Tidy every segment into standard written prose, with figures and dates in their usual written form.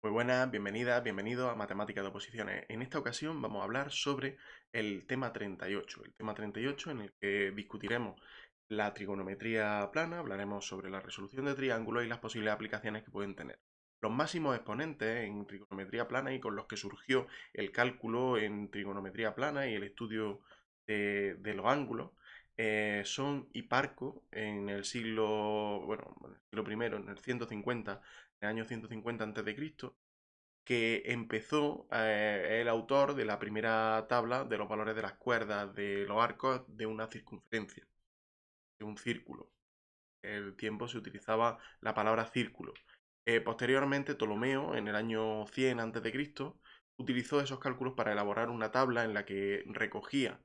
Muy buenas, bienvenidas, bienvenidos a Matemáticas de Oposiciones. En esta ocasión vamos a hablar sobre el tema 38, en el que discutiremos la trigonometría plana, hablaremos sobre la resolución de triángulos y las posibles aplicaciones que pueden tener. Los máximos exponentes en trigonometría plana y con los que surgió el cálculo en trigonometría plana y el estudio de los ángulos son Hiparco en el siglo, bueno, en el siglo primero, en el 150, en el año 150 a.C., que empezó el autor de la primera tabla de los valores de las cuerdas de los arcos de una circunferencia, de un círculo. En el tiempo se utilizaba la palabra círculo. Posteriormente, Ptolomeo, en el año 100 a.C., utilizó esos cálculos para elaborar una tabla en la que recogía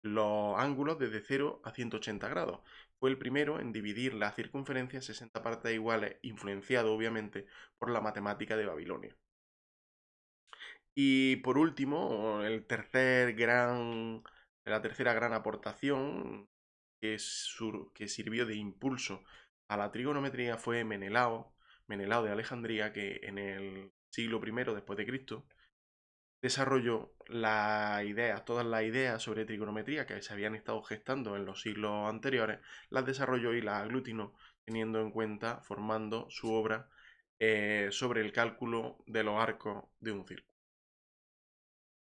los ángulos desde 0 a 180 grados. Fue el primero en dividir la circunferencia en 60 partes iguales, influenciado obviamente por la matemática de Babilonia. Y por último, la tercera gran aportación que sirvió de impulso a la trigonometría fue Menelao de Alejandría, que en el siglo I después de Cristo desarrolló todas las ideas sobre trigonometría que se habían estado gestando en los siglos anteriores, las desarrolló y las aglutinó, teniendo en cuenta, formando su obra sobre el cálculo de los arcos de un círculo.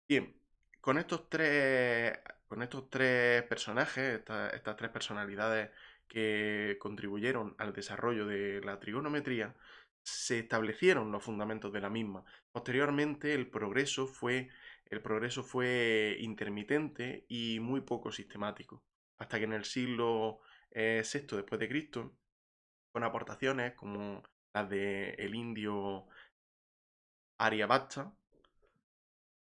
Bien, con estos tres personajes, estas tres personalidades que contribuyeron al desarrollo de la trigonometría, se establecieron los fundamentos de la misma. Posteriormente, el progreso fue intermitente y muy poco sistemático, hasta que en el siglo VI después de Cristo, con aportaciones como las de el indio Aryabhata,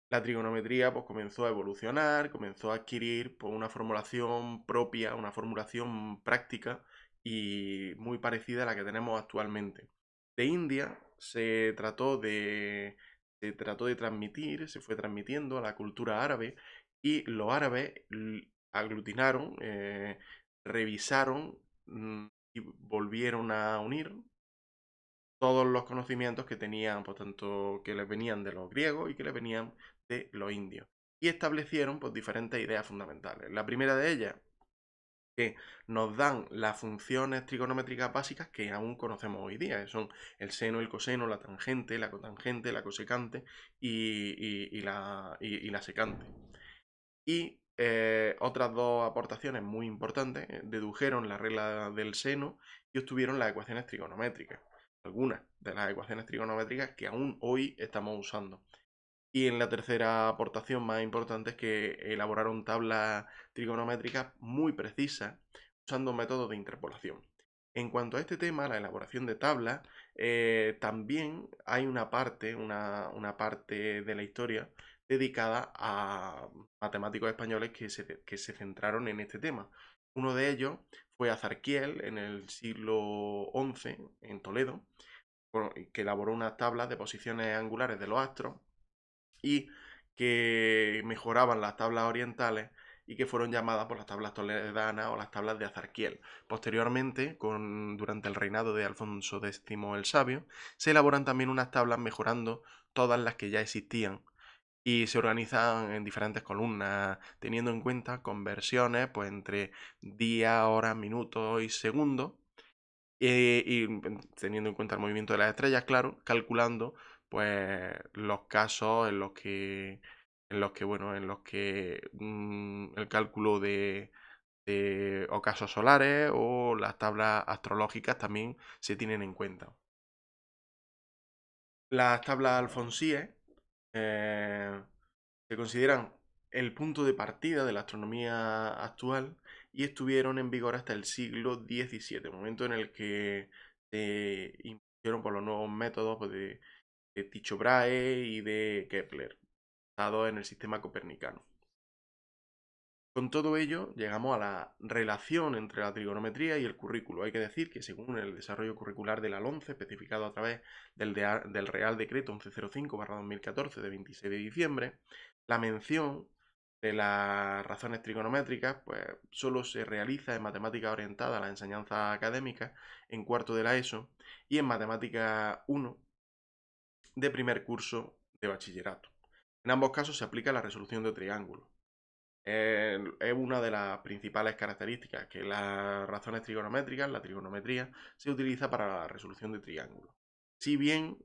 la trigonometría pues, comenzó a evolucionar, comenzó a adquirir pues, una formulación propia, una formulación práctica y muy parecida a la que tenemos actualmente. De India se trató de transmitir, se fue transmitiendo a la cultura árabe y los árabes aglutinaron, revisaron y volvieron a unir todos los conocimientos que tenían, por tanto, que les venían de los griegos y que les venían de los indios. Y establecieron pues, diferentes ideas fundamentales. La primera de ellas, que nos dan las funciones trigonométricas básicas que aún conocemos hoy día, que son el seno, el coseno, la tangente, la cotangente, la cosecante y la secante. Y otras dos aportaciones muy importantes, dedujeron la regla del seno y obtuvieron las ecuaciones trigonométricas, algunas de las ecuaciones trigonométricas que aún hoy estamos usando. Y en la tercera aportación más importante es que elaboraron tablas trigonométricas muy precisas usando métodos de interpolación. En cuanto a este tema, la elaboración de tablas, también hay una parte de la historia dedicada a matemáticos españoles que se centraron en este tema. Uno de ellos fue Azarquiel en el siglo XI en Toledo, que elaboró unas tablas de posiciones angulares de los astros y que mejoraban las tablas orientales y que fueron llamadas por las tablas toledanas o las tablas de Azarquiel. Posteriormente, durante el reinado de Alfonso X el Sabio, se elaboran también unas tablas mejorando todas las que ya existían y se organizan en diferentes columnas, teniendo en cuenta conversiones pues, entre días, horas, minutos y segundos, y teniendo en cuenta el movimiento de las estrellas, claro, calculando pues los casos en los que el cálculo de ocasos solares o las tablas astrológicas también se tienen en cuenta. Las tablas alfonsíes eh, se consideran el punto de partida de la astronomía actual y estuvieron en vigor hasta el siglo XVII, momento en el que se impusieron por los nuevos métodos pues, de Tycho Brahe y de Kepler, basados en el sistema copernicano. Con todo ello, llegamos a la relación entre la trigonometría y el currículo. Hay que decir que según el desarrollo curricular de la LOMCE, especificado a través del Real Decreto 1105/2014 de 26 de diciembre, la mención de las razones trigonométricas pues, solo se realiza en matemática orientada a la enseñanza académica en cuarto de la ESO y en matemática 1 de primer curso de bachillerato. En ambos casos se aplica la resolución de triángulos. Es una de las principales características que las razones trigonométricas, la trigonometría, se utiliza para la resolución de triángulos. Si bien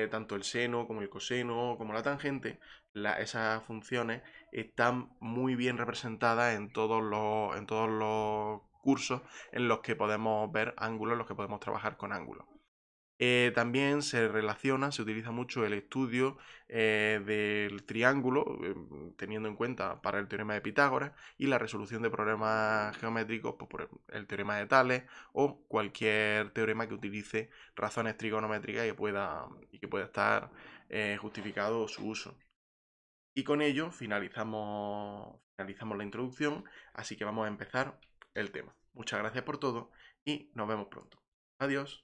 tanto el seno como el coseno como la tangente, esas funciones están muy bien representadas en todos los cursos en los que podemos ver ángulos, en los que podemos trabajar con ángulos. También se relaciona, se utiliza mucho el estudio del triángulo, teniendo en cuenta para el teorema de Pitágoras y la resolución de problemas geométricos, pues, por el teorema de Tales o cualquier teorema que utilice razones trigonométricas y que pueda estar justificado su uso. Y con ello finalizamos la introducción, así que vamos a empezar el tema. Muchas gracias por todo y nos vemos pronto. Adiós.